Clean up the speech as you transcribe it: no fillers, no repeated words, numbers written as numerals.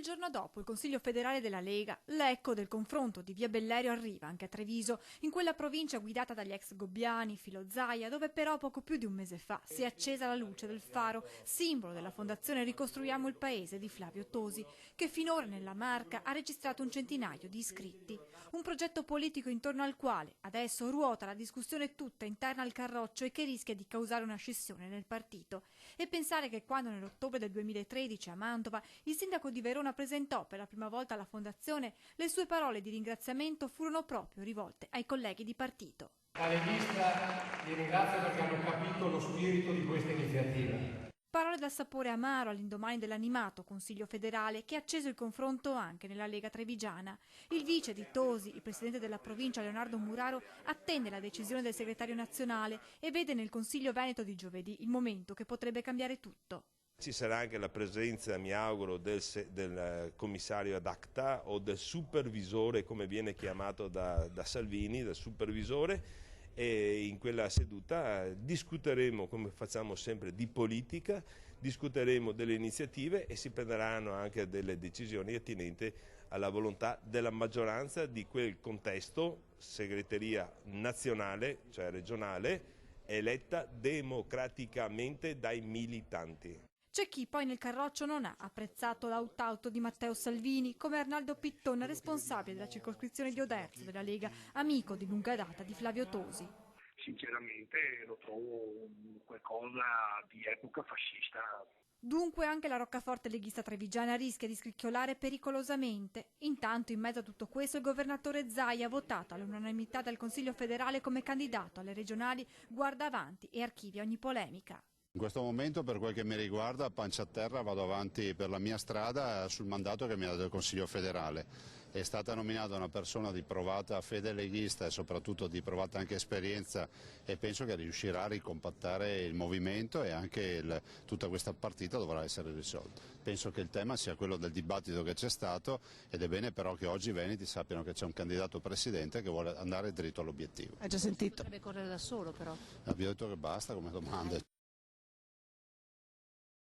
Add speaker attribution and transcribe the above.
Speaker 1: giorno dopo il Consiglio federale della Lega, l'eco del confronto di via Bellerio arriva anche a Treviso, in quella provincia guidata dagli ex Gobbiani, Filo Zaia, dove però poco più di un mese fa si è accesa la luce del faro, simbolo della fondazione Ricostruiamo il Paese di Flavio Tosi, che finora nella Marca ha registrato un centinaio di iscritti. Un progetto politico intorno al quale adesso ruota la discussione tutta interna al Carroccio e che rischia di causare una scissione nel partito. E pensare che quando nell'ottobre del 2013 a Mantova il sindaco di Verona presentò per la prima volta alla fondazione, le sue parole di ringraziamento furono proprio rivolte ai colleghi di partito.
Speaker 2: La leghista li ringrazio perché hanno capito lo spirito di questa iniziativa.
Speaker 1: Parole dal sapore amaro all'indomani dell'animato Consiglio federale che ha acceso il confronto anche nella Lega Trevigiana. Il vice di Tosi, il presidente della provincia Leonardo Muraro, attende la decisione del segretario nazionale e vede nel Consiglio Veneto di giovedì il momento che potrebbe cambiare tutto.
Speaker 3: Ci sarà anche la presenza, mi auguro, del commissario ad acta o del supervisore, come viene chiamato da Salvini, del supervisore, e in quella seduta discuteremo, come facciamo sempre, di politica, discuteremo delle iniziative e si prenderanno anche delle decisioni attinenti alla volontà della maggioranza di quel contesto, segreteria nazionale, cioè regionale, eletta democraticamente dai militanti.
Speaker 1: C'è chi poi nel Carroccio non ha apprezzato l'out-out di Matteo Salvini, come Arnaldo Pitton, responsabile della circoscrizione di Oderzo della Lega, amico di lunga data di Flavio Tosi.
Speaker 4: Sinceramente lo trovo qualcosa di epoca fascista.
Speaker 1: Dunque anche la roccaforte leghista trevigiana rischia di scricchiolare pericolosamente. Intanto, in mezzo a tutto questo, il governatore Zaia ha votato all'unanimità dal Consiglio federale come candidato alle regionali, guarda avanti e archivia ogni polemica.
Speaker 5: In questo momento, per quel che mi riguarda, a pancia a terra vado avanti per la mia strada sul mandato che mi ha dato il Consiglio federale. È stata nominata una persona di provata fede leghista e soprattutto di provata anche esperienza e penso che riuscirà a ricompattare il movimento e anche tutta questa partita dovrà essere risolta. Penso che il tema sia quello del dibattito che c'è stato ed è bene però che oggi i veneti sappiano che c'è un candidato presidente che vuole andare dritto all'obiettivo.
Speaker 6: Hai già sentito?
Speaker 7: Dovrebbe correre da solo però.
Speaker 5: Abbiamo detto che basta come domande.